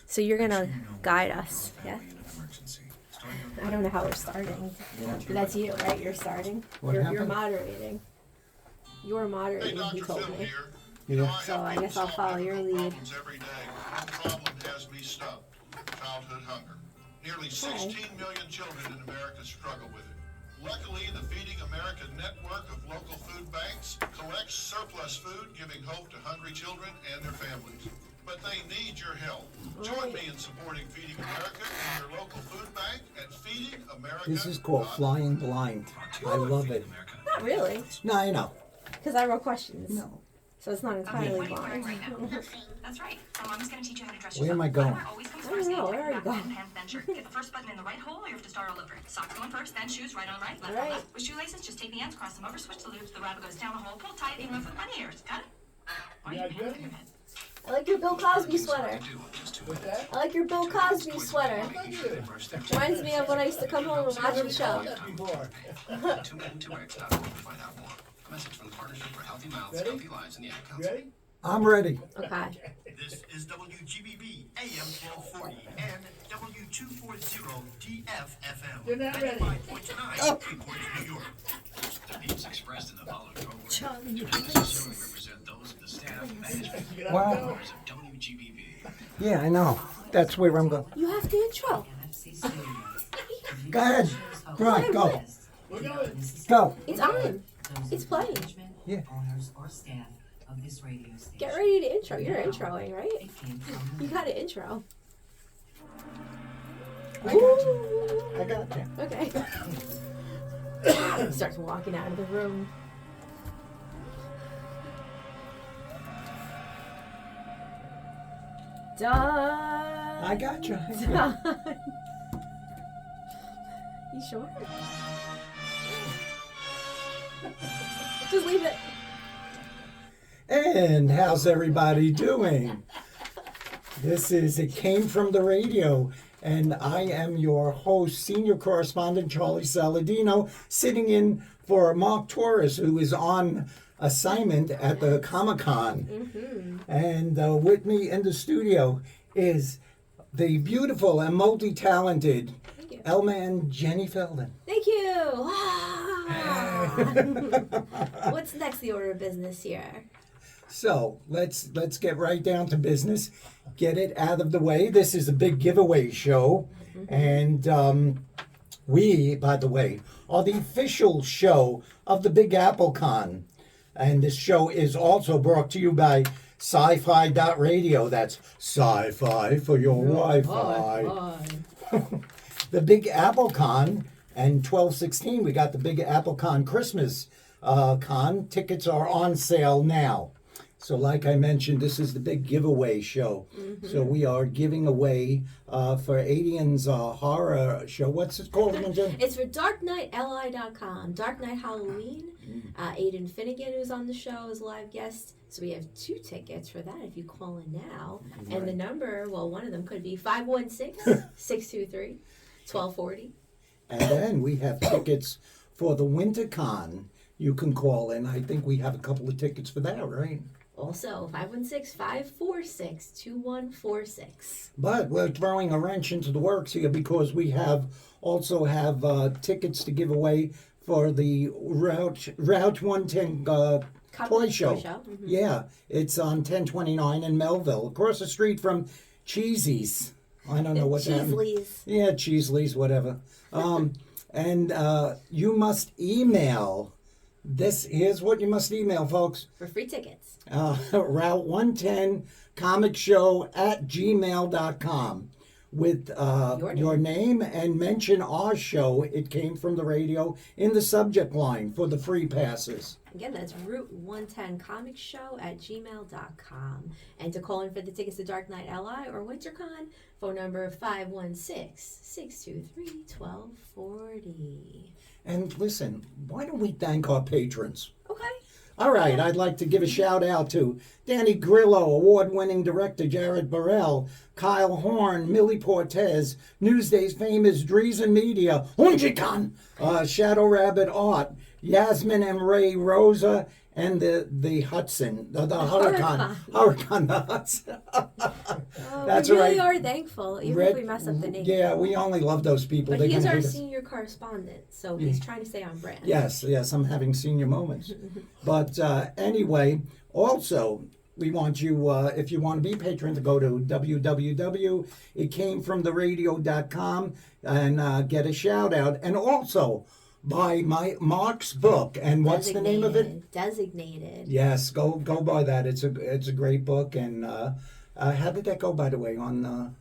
So you're gonna guide us, yeah? I don't know how we're starting. That's you, right? You're starting. You're moderating. You're moderating. He told me. Yeah. So I guess I'll follow your lead. Every day. One problem has me stumped: childhood hunger. Nearly 16 million children in America struggle with it. Luckily, the Feeding America network of local food banks collects surplus food, giving hope to hungry children and their families. But they need your help. Join me in supporting Feeding America in your local food bank at Feeding America. This is called Flying Blind. I love it. Not really, No, I know. because I wrote questions. No. So it's not entirely What are you wearing blind. right now? That's right. Our mom's gonna teach you how to dress Where am I yourself. going? Underwear always comes I first. don't know. You Where are you take going? back, pants, then shirt. Get the first button in the right hole, or you have to start all over. Socks going first, then shoes, right on right, left on Right. left. With shoelaces, just take the ends, cross them over, switch the loops. The rabbit goes down the hole, pull tight, even for the bunny ears. Got it? Why are you pants on your head? I like your Bill Cosby sweater. I like your Bill Cosby sweater. Reminds me of when I used to come home and watch the show. Message from the Partnership for Healthy Mouths, Healthy Lives, and the Ad Council. Ready? I'm ready. Okay. This is WGBB AM 1240 and W240 You're DFFM. not ready. 95.9 Newport, New York. The views expressed in the following program do not necessarily represent those of the staff, management, Wow. or members of WGBB. Yeah, I know. That's where I'm going. You have the intro. Go ahead. Right, go. We're going. Go. It's on. It's playing. Yeah. Owners or staff of this radio station. Get ready to intro. You're introing, right? It came from You got an intro. I got you. I got you. Okay. Starts walking out of the room. Done. I got you. Done. You sure? Just leave it. And how's everybody doing? This is It Came From the Radio, and I am your host, senior correspondent Charlie Saladino, sitting in for Mark Torres, who is on assignment at the Comic-Con. Mm-hmm. And with me in the studio is the beautiful and multi-talented Thank you. Elma and Jenny Felden. Thank you. What's next the order of business here? So let's get right down to business. Get it out of the way. This is a big giveaway show, and we, by the way, are the official show of the Big Apple Con, and this show is also brought to you by Sci-Fi.radio. That's sci-fi for your Wi-Fi. The Big Apple Con and 12/16. We got the Big Apple Con Christmas con. Tickets are on sale now. So like I mentioned, this is the big giveaway show. So we are giving away for Adian's horror show. What's it called again, Jen? It's for DarkNightLI.com. Dark Night Halloween. Aiden Finnegan, who's on the show, is a live guest. So we have 2 tickets for that if you call in now. And the number, well, one of them could be 516-623-1240. And then we have tickets for the Winter Con. You can call in. I think we have a couple of tickets for that, right? Also, 516-546-2146. But we're throwing a wrench into the works here because we also have tickets to give away for the Route 110 toy show. Yeah, it's on 1029 in Melville, across the street from Cheesy's. I don't know what that is. Cheesleys. Yeah, Cheesley's, whatever. And you must email this. Here's what you must email, folks. For free tickets. Route 110 comic show at gmail.com with your name and mention our show. It Came From the Radio in the subject line for the free passes. Again, that's Route 110 Comic Show at gmail.com. And to call in for the tickets to Dark Knight LI or WinterCon, phone number 516-623-1240. And listen, why don't we thank our patrons? Okay. All right, I'd like to give a shout out to Danny Grillo, award-winning director Jared Burrell, Kyle Horn, Millie Portez, Newsday's famous Dreesen Media, Unjikan, Shadow Rabbit Art, Yasmin and Ray Rosa, and the Hudson, the Huracan. Huracan, the Hudson. Oh, That's we really right. are thankful, even Red- if we mess up the name. Yeah, we only love those people. But They're he's gonna our hate us. senior correspondent, so he's trying to stay on brand. Yes, I'm having senior moments. But anyway, also, we want you, if you want to be a patron, to go to www.itcamefromtheradio.com and get a shout out. And also, buy Mark's book. And what's the name of it? Designated. Yes, go buy that. It's a great book. And how did that go, by the way, on...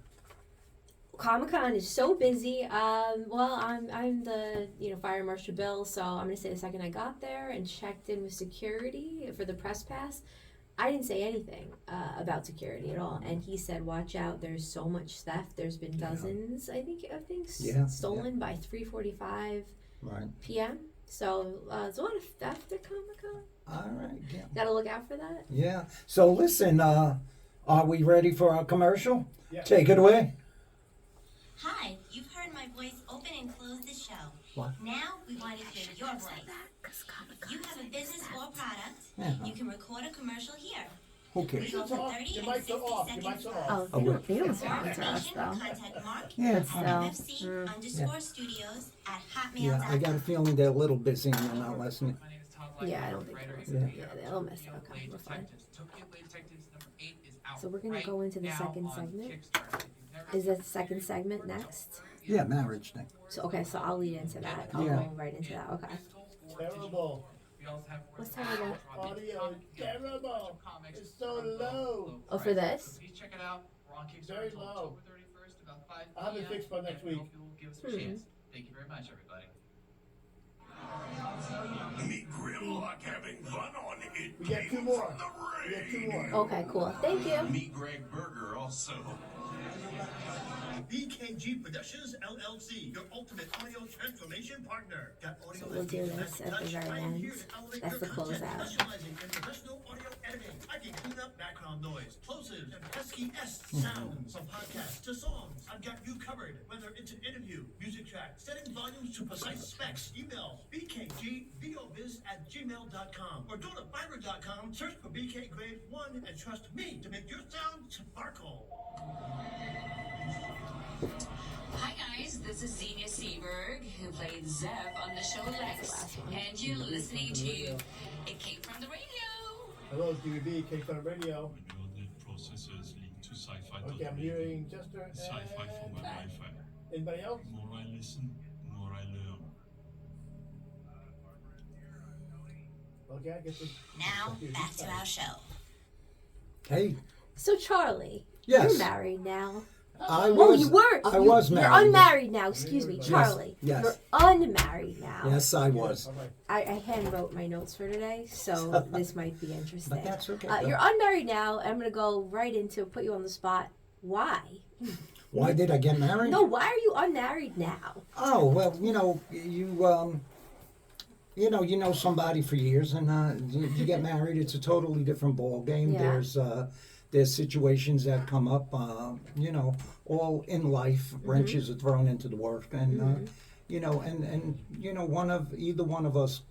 Comic-Con is so busy. Well, I'm the Fire Marshal Bill, so I'm gonna say the second I got there and checked in with security for the press pass, I didn't say anything about security at all, and he said, "Watch out! There's so much theft. There's been dozens, I think, stolen by 3:45 Right. p.m. So there's a lot of theft at Comic-Con. All right, yeah. Gotta look out for that." Yeah. So listen, are we ready for our commercial? Yeah. Take it away. Hi, you've heard my voice open and close the show. What? Now we want to hear your voice. You have a business or product, Yeah. you can record a commercial here. Who We cares? go from 30 Your and mics 60 are off. Your seconds mics are long. off. Oh, they don't For sponsor us information, though. contact Mark Yeah, at it's MFC_studios at Yeah, I got a hotmail.com. feeling they're a little busy and they're not listening. Yeah, I don't think so. Yeah, they'll mess it up. Okay, we're fine. So we're gonna go into the second segment. Is that the second segment next? Yeah, marriage thing. So so I'll lead into that. I'll Yeah. go right into that. Okay. Terrible. What's terrible? Audio is terrible. It's so low. Oh, for this? Please check it out. We're on Kickstarter Very until low. October 31st, about 5 I'll have it fixed by next and we week. hope you'll give us a chance. Thank you very much, everybody. Meet Grimlock having fun on It We got Came two more. From the We got two Rain. more. Okay, cool. Thank you. Meet Greg Berger also. BKG Productions LLC, your ultimate audio transformation partner. Got audio So we'll do this at the very end. That's the closeout. Specializing in professional audio editing. I can clean up background noise, plosives, and pesky S sounds. From podcasts to songs, I've got you covered. Whether it's an interview, music track, setting volumes to precise specs, email bkgvobiz@gmail.com or go to Fiverr.com, search for BK Grade 1 and trust me to make your sound sparkle. Hi guys, this is Xenia Seberg, who played Zev on the show Lex, and you're listening to It Came From the Radio. Hello, WGBB, K-Fun Radio. Processors linked to sci-fi. Okay, I'm hearing Chester and... Sci-fi for my Wi-Fi. Anybody else? The more I listen, the more I learn. Okay, I guess it's... Now, back to our show. Hey, So Charlie, Yes. you're married now. I Oh, was. you were. I was married. You're unmarried now. Excuse me, Charlie. yes. You're unmarried now. Yes, I was. All right. I hand wrote my notes for today, so this might be interesting. But that's okay. You're unmarried now. I'm gonna go right into put you on the spot. Why? Why did I get married? No, why are you unmarried now? Oh well, you know somebody for years, and you get married. It's a totally different ball game. Yeah. There's situations that come up. All in life, wrenches are thrown into the work, and either one of us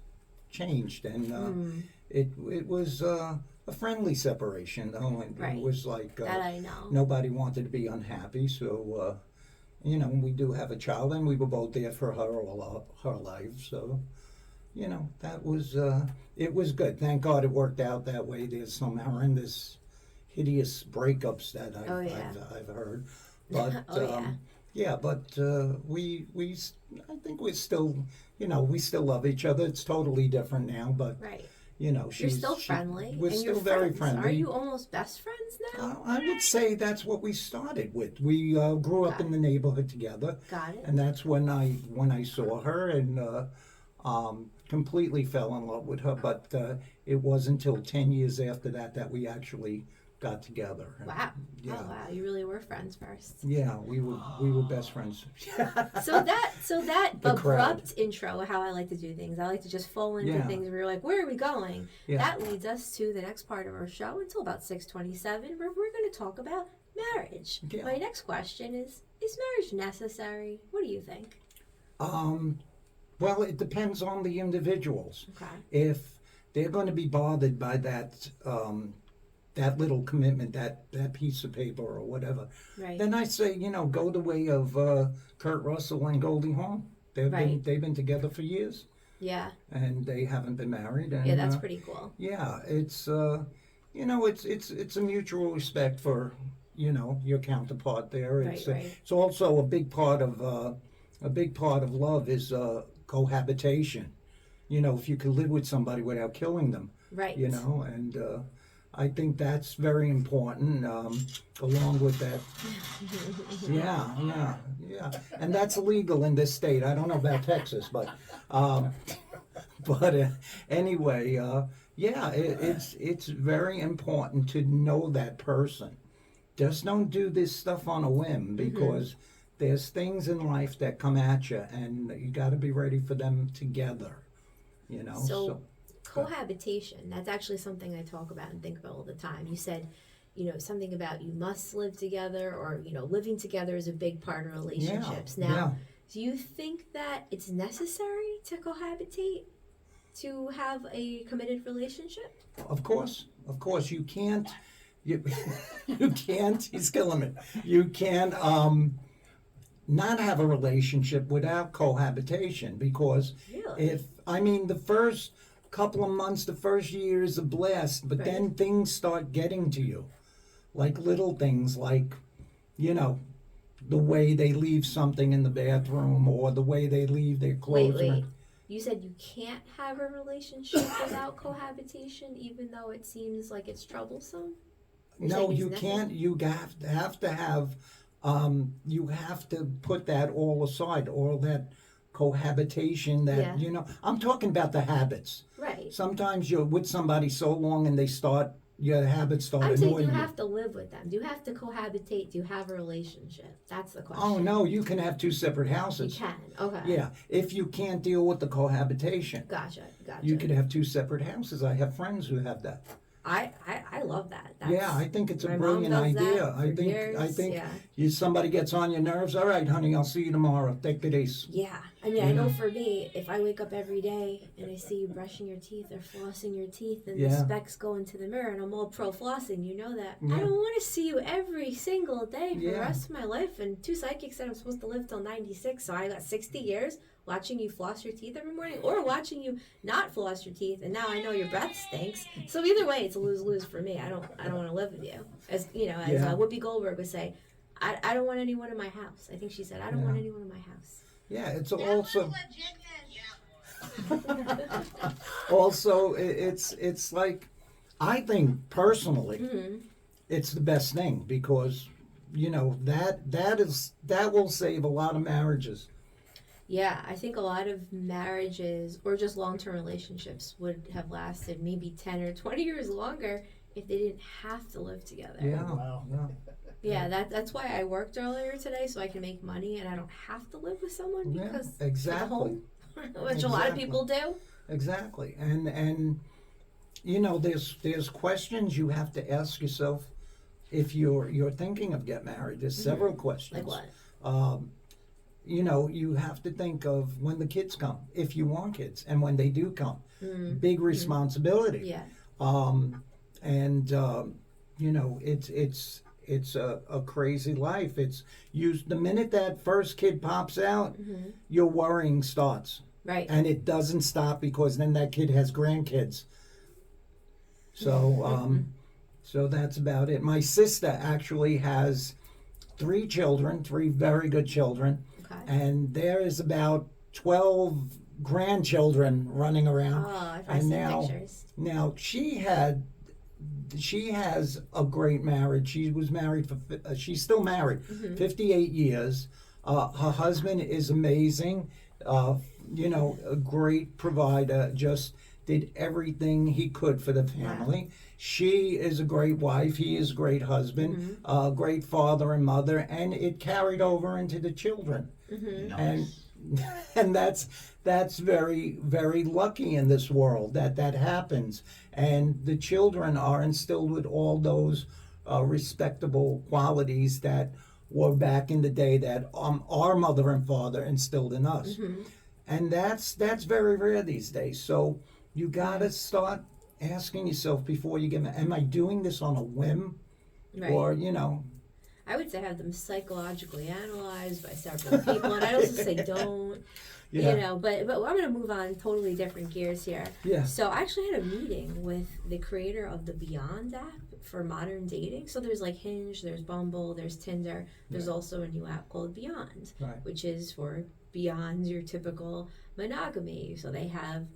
changed, and it was a friendly separation. Right. It was like That I know. nobody wanted to be unhappy, so we do have a child, and we were both there for her all her life. So, that was it was good. Thank God it worked out that way. There's some horrendous, hideous breakups that I've heard, but we I think we're still we still love each other. It's totally different now, but Right. you're Still friendly. We're and still you're very friends. friendly. Are you almost best friends now? I would say that's what we started with. We grew up in the neighborhood together, Got it. and that's when I saw her and completely fell in love with her. But it wasn't until 10 years after that we actually got together. Wow. Yeah. Oh wow, you really were friends first. Yeah, we were best friends. So that The abrupt intro, how I like to do things. I like to just fall into Yeah. things where you're like, where are we going? Yeah. That leads us to the next part of our show until about 6:27, where we're going to talk about marriage. Yeah. My next question is marriage necessary? What do you think? Well, it depends on the individuals. Okay. If they're going to be bothered by that that little commitment, that piece of paper or whatever. Right. Then I say, go the way of Kurt Russell and Goldie Hawn. They've been together for years, Yeah. and they haven't been married. And, Yeah, that's pretty cool. Yeah, it's it's a mutual respect for your counterpart there. It's Right. it's also a big part of love is cohabitation. If you could live with somebody without killing them. Right. And I think that's very important. Along with that, yeah, and that's illegal in this state. I don't know about Texas, but anyway, it's very important to know that person. Just don't do this stuff on a whim, because there's things in life that come at you, and you got to be ready for them together. So cohabitation, that's actually something I talk about and think about all the time. You said, something about you must live together, or, living together is a big part of relationships. Now, do you think that it's necessary to cohabitate to have a committed relationship? Of course, you can't. You can't. He's killing me. You can't not have a relationship without cohabitation, because Really? the first couple of months, the first year is a blast, but then things start getting to you, like little things, like the way they leave something in the bathroom, or the way they leave their clothes. Wait. You said you can't have a relationship without cohabitation, even though it seems like it's troublesome? No, you can't. You have to have. You have to put that all aside, all that cohabitation. That I'm talking about the habits. Right. Sometimes you're with somebody so long, and your habits start I'm saying, annoying do you you. have to live with them? Do you have to cohabitate? Do you have a relationship? That's the question. Oh no, you can have two separate You houses. can. Okay. Yeah, if you can't deal with the cohabitation, Gotcha. you could have two separate houses. I have friends who have that. I love that. I think it's a my brilliant mom does that idea. I for think years, somebody gets on your nerves. All right, honey, I'll see you tomorrow. Take it easy. Yeah, I mean, I know for me, if I wake up every day and I see you brushing your teeth or flossing your teeth, and the specks go into the mirror, and I'm all pro flossing, you know that. I don't want to see you every single day for the rest of my life. And two psychics said I'm supposed to live till 96, so I got 60 years watching you floss your teeth every morning, or watching you not floss your teeth, and now I know your breath stinks. So either way, it's a lose-lose for me. I don't want to live with you. As Whoopi Goldberg would say, I don't want anyone in my house. I think she said, I don't want anyone in my house. Yeah, it's also also it's like, I think personally, it's the best thing, because that will save a lot of marriages. Yeah, I think a lot of marriages or just long-term relationships would have lasted maybe 10 or 20 years longer if they didn't have to live together. Yeah. Wow. Yeah, that's why I worked earlier today, so I can make money and I don't have to live with someone because of the exactly. home, which a lot of people do. Exactly. And there's questions you have to ask yourself if you're thinking of getting married. There's several questions. Like what? You have to think of when the kids come, if you want kids, and when they do come. Big responsibility. Yeah. It's a crazy life. It's the minute that first kid pops out, your worrying starts. Right. And it doesn't stop, because then that kid has grandkids. So so that's about it. My sister actually has 3 children, 3 very good children. And there is about 12 grandchildren running around. Oh, I've seen pictures. Now she has a great marriage. She was married she's still married, 58 years. Her husband is amazing. A great provider. Just did everything he could for the family. Wow. She is a great wife. He is a great husband, a great father and mother, and it carried over into the children. Nice. And that's very, very lucky in this world that happens. And the children are instilled with all those respectable qualities that were back in the day that our mother and father instilled in us. And that's very rare these days. So You gotta start asking yourself before you get. Am I doing this on a whim, Right. or you know? I would say have them psychologically analyzed by several people, and I also say don't. Yeah. You know, but I'm going to move on totally different gears here. Yeah. So I actually had a meeting with the creator of the Beyond app for modern dating. So there's like Hinge, there's Bumble, there's Tinder. There's also a new app called Beyond, Right. which is for beyond your typical monogamy. So they have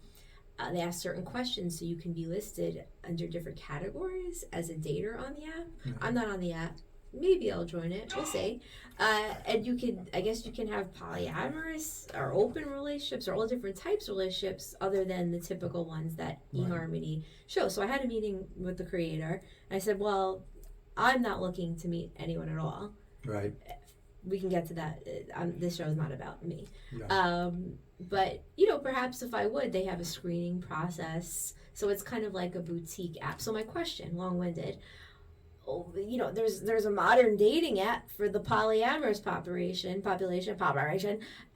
they ask certain questions so you can be listed under different categories as a dater on the app. Right. I'm not on the app. Maybe I'll join it. We'll see. And you can, I guess you can have polyamorous or open relationships or all different types of relationships other than the typical ones that eHarmony shows. So I had a meeting with the creator and I said, well, I'm not looking to meet anyone at all. Right. We can get to that. This show is not about me. Yeah. But, you know, perhaps if I would, they have a screening process. So it's kind of like a boutique app. So my question, long-winded, you know, there's a modern dating app for the polyamorous population,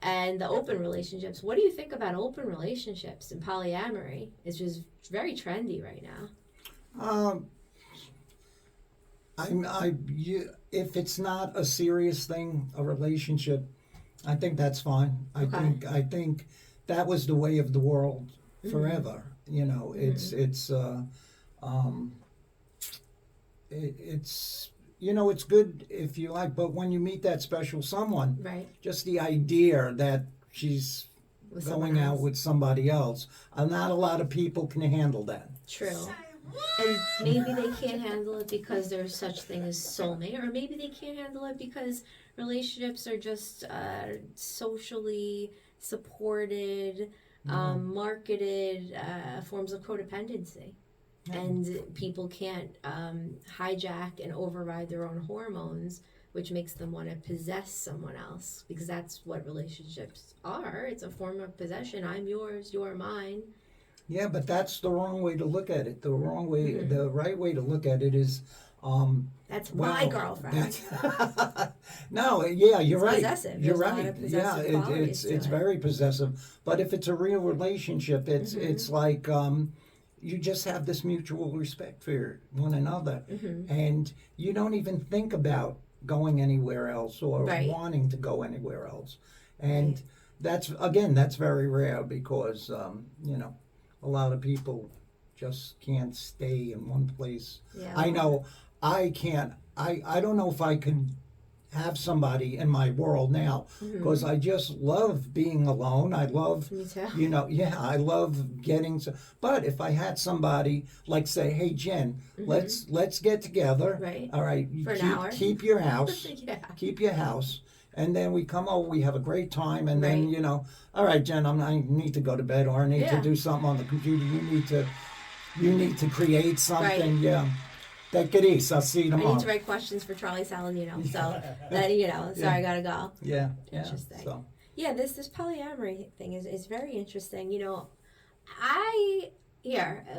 and the open relationships. What do you think about open relationships and polyamory? It's just very trendy right now. If it's not a serious thing, a relationship, I think that's fine. I think that was the way of the world forever. You know, it's you know, it's good if you like, but when you meet that special someone, Right. just the idea that she's With going someone out else. with somebody else, not a lot of people can handle that. True. And maybe they can't handle it because there's such thing as soulmate, or maybe they can't handle it because relationships are just socially supported, marketed forms of codependency. And people can't hijack and override their own hormones, which makes them want to possess someone else, because that's what relationships are. It's a form of possession. I'm yours, you're mine. Yeah, but that's the wrong way to look at it. The wrong way, the right way to look at it is, that's my girlfriend. No, yeah, you're It's right. possessive. You're There's a lot right. of Yeah, possessive qualities to it's it. very possessive. But if it's a real relationship, it's like you just have this mutual respect for one another, and you don't even think about going anywhere else or wanting to go anywhere else, and that's very rare because you know, a lot of people just can't stay in one place. Yeah. I know I can't. I don't know if I could have somebody in my world now because I just love being alone. I love, Me too. you know, I love getting. But if I had somebody like say, hey Jen, let's get together. Right. All right. You For an hour. keep your house. Yeah. Keep your house. And then we come over, we have a great time, and then, you know, all right, Jen, I need to go to bed, or I need to do something on the computer. You need to create something. Yeah. Take it easy. I'll see you I tomorrow. need to write questions for Charlie Saladino, so that, you know, so I gotta go. Yeah. Interesting. So. Yeah, this polyamory thing is very interesting. You know,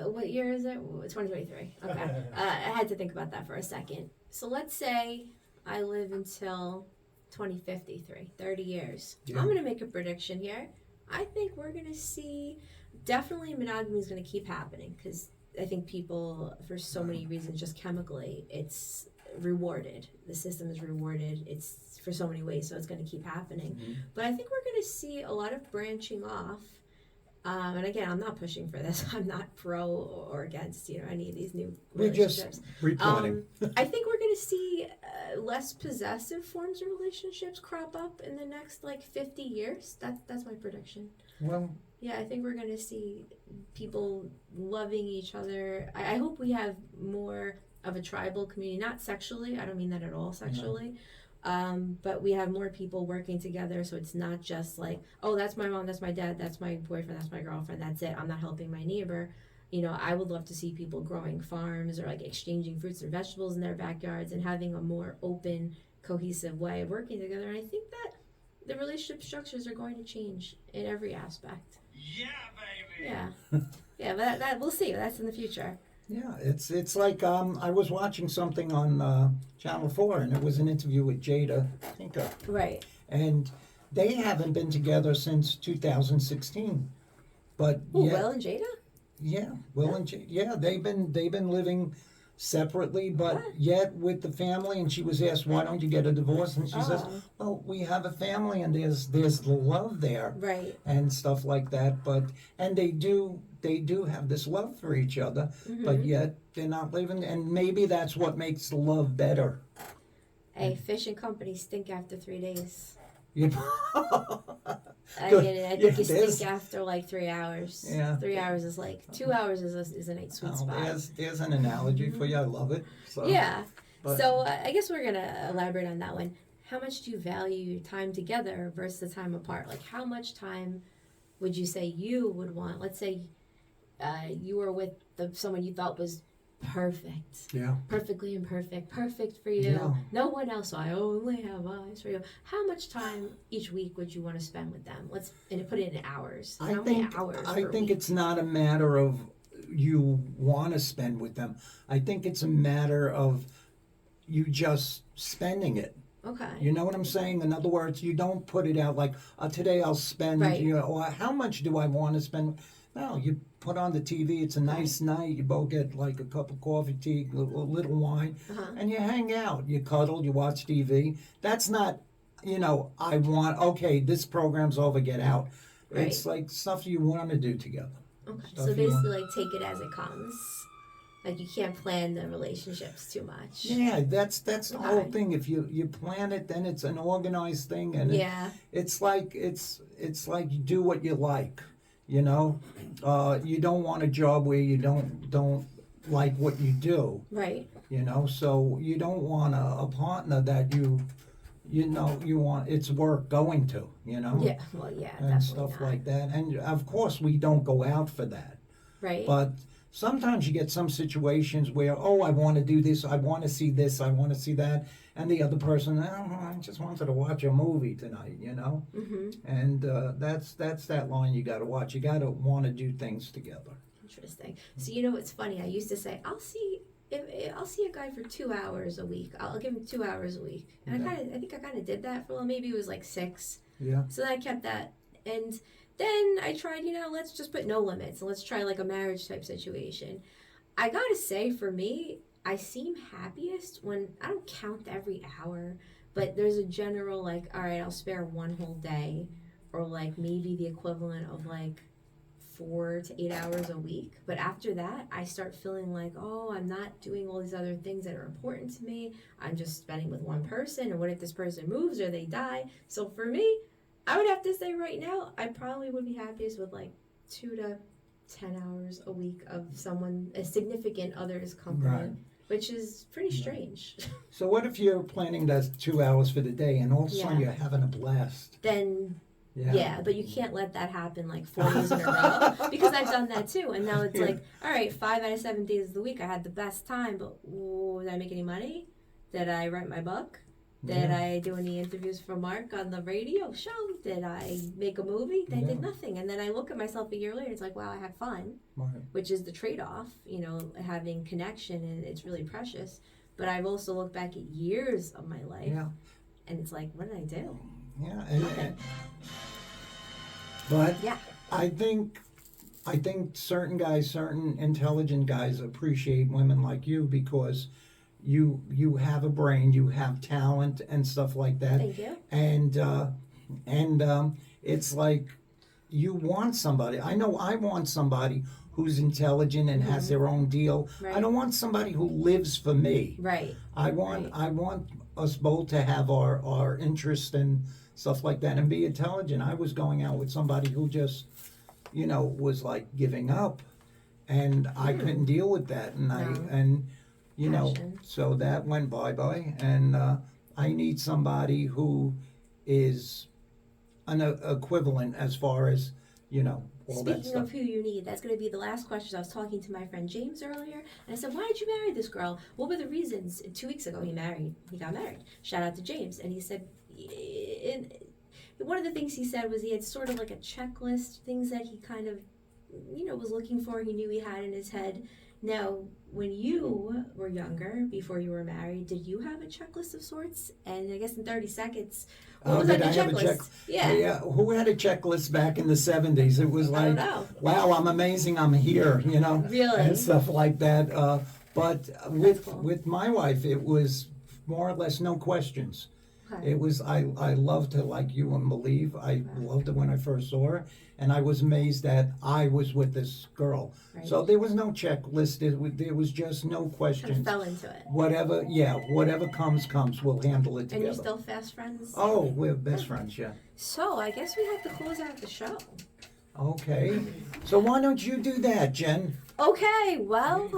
what year is it? 2023. Okay. I had to think about that for a second. So let's say I live until 2053, 30 years. Yeah. I'm going to make a prediction here. I think we're going to see, definitely monogamy is going to keep happening, because I think people, for so many reasons, just chemically, it's rewarded. The system is rewarded. It's for so many ways, so it's going to keep happening. But I think we're going to see a lot of branching off. And again, I'm not pushing for this. I'm not pro or against, you know, any of these new relationships. Just reporting. I think we're going to see less possessive forms of relationships crop up in the next 50 years. That's my prediction. Well, yeah, I think we're going to see people loving each other. I hope we have more of a tribal community, not sexually. I don't mean that at all sexually. But we have more people working together, so it's not just like, oh, that's my mom, that's my dad, that's my boyfriend, that's my girlfriend, that's it. I'm not helping my neighbor. You know, I would love to see people growing farms or exchanging fruits and vegetables in their backyards and having a more open, cohesive way of working together. And I think that the relationship structures are going to change in every aspect. Yeah, baby. Yeah. Yeah, but that we'll see. That's in the future. yeah, it's like I was watching something on Channel 4, and it was an interview with Jada Pinkett. Right. And they haven't been together since 2016. But Oh, yet, Will and Jada? Yeah, Will and yeah, they've been living separately, but yet with the family. And she was asked, "Why don't you get a divorce?" And she says, Oh. "Well, we have a family, and there's the love there, Right. and stuff like that." But and they do have this love for each other, but yet they're not living. And maybe that's what makes the love better. Hey, fishing companies stink after 3 days. You I Good. mean, I Yeah, think you there's- stink after like 3 hours. Yeah. 3 hours is like 2 hours is a nice sweet Oh, spot. there's an analogy for you. I love it. So, Yeah. but- So I guess we're gonna elaborate on that one. How much do you value your time together versus the time apart? Like, how much time would you say you would want? Let's say you were with someone you thought was perfect, Yeah. perfectly imperfect, perfect for you. Yeah. No one else. So I only have eyes for you. How much time each week would you want to spend with them? And put it in hours. I How think many hours? I per think week? it's not a matter of you want to spend with them. I think it's a matter of you just spending it. Okay. You know what I'm saying? In other words, you don't put it out like, today I'll spend, Right. or how much do I want to spend? No, you put on the TV, it's a nice night, you both get like a cup of coffee, tea, a little wine, and you hang out. You cuddle, you watch TV. That's not, I want, okay, this program's over, get out. Right. It's like stuff you want to do together. Okay. Stuff So you basically, like, take it as it comes. Like, you can't plan the relationships too much. Yeah, that's the whole Okay. thing. If you plan it, then it's an organized thing, and Yeah. it's like you do what you like. You don't want a job where you don't like what you do. Right. So you don't want a partner that you want it's work going to. Yeah. Well, yeah. And definitely stuff not. like that. And of course, we don't go out for that. Right. But sometimes you get some situations where, I want to do this, I want to see this, I want to see that, and the other person, I just wanted to watch a movie tonight, Mm-hmm. And that's that line you got to watch. You got to want to do things together. Interesting. So it's funny. I used to say, I'll see a guy for 2 hours a week. I'll give him 2 hours a week, and I think I kind of did that for maybe it was like 6. Yeah. So I kept that, and then I tried, let's just put no limits and let's try like a marriage type situation. I gotta say, for me, I seem happiest when I don't count every hour, but there's a general like, all right, I'll spare one whole day, or like maybe the equivalent of like 4 to 8 hours a week. But after that, I start feeling like, I'm not doing all these other things that are important to me. I'm just spending with one person, and what if this person moves or they die? So for me, I would have to say right now, I probably would be happiest with like 2 to 10 hours a week of a significant other's company, Right. which is pretty strange. So what if you're planning that 2 hours for the day, and all of a sudden Yeah. you're having a blast? Then, Yeah. yeah, but you can't let that happen like 4 days in a row, because I've done that too. And now it's Yeah. like, all right, 5 out of 7 days of the week, I had the best time, but did I make any money? Did I write my book? Did Yeah. I do any interviews for Mark on the radio show? Did I make a movie? I Yeah. did nothing. And then I look at myself a year later, it's like, wow, I had fun, Right. which is the trade-off, having connection, and it's really precious. But I've also looked back at years of my life, Yeah. and it's like, what did I do? Yeah. But Yeah. I think certain guys, certain intelligent guys appreciate women like you because you have a brain, you have talent and stuff like that. Thank you. And it's like you want somebody. I know I want somebody who's intelligent and has their own deal. Right. I don't want somebody who lives for me. Right. I want us both to have our interest and stuff like that and be intelligent. I was going out with somebody who just, was like giving up, and I couldn't deal with that, and Passion. so that went bye, and I need somebody who is an equivalent as far as all that Speaking stuff. of who you need, that's going to be the last question. I was talking to my friend James earlier, and I said, why did you marry this girl? What were the reasons? 2 weeks ago, he got married. Shout out to James. And he said, one of the things he said was he had sort of like a checklist, things that he kind of, was looking for, he knew he had in his head. Now, when you were younger, before you were married, did you have a checklist of sorts? And I guess in 30 seconds, what was on did your I have a checklist? Yeah. Who had a checklist back in the 70s? It was I don't like, know. wow, I'm amazing, I'm here, you know, Really? and stuff like that. But with cool. with my wife, it was more or less no questions. Okay. It was I loved her like you wouldn't believe. I loved her when I first saw her, and I was amazed that I was with this girl. Right. So there was no checklist. There was just no Kind of questions. fell into it. Whatever comes. We'll handle it And together. you're still fast friends? Oh, we're best friends, yeah. So I guess we have to close out the show. Okay. So why don't you do that, Jen? Okay, well,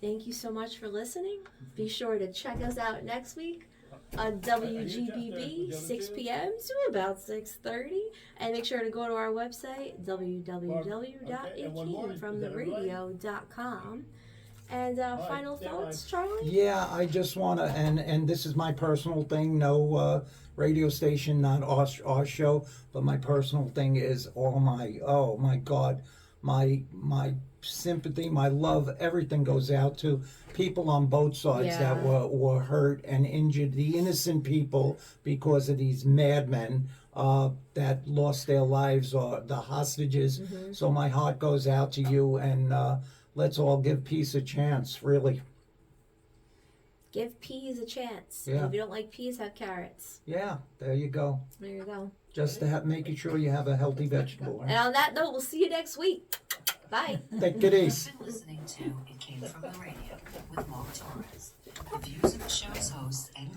thank you so much for listening. Be sure to check us out next week on WGBB, 6 p.m. to about 6:30. And make sure to go to our website, www.itcamefromtheradio.com. And final thoughts, Charlie? Yeah, I just want to, and this is my personal thing, no radio station, not our show, but my personal thing is oh my God, my sympathy, my love, everything goes out to people on both sides that were hurt and injured, the innocent people because of these madmen that lost their lives, or the hostages. So my heart goes out to you, and let's all give peace a chance, really. Give peas a chance. Yeah. And if you don't like peas, have carrots. Yeah, there you go. There you go. Just to making sure you have a healthy vegetable. And on that note, we'll see you next week. Bye. Take it easy. You've been listening to It Came From the Radio with Walt Torres. The views of the show's hosts and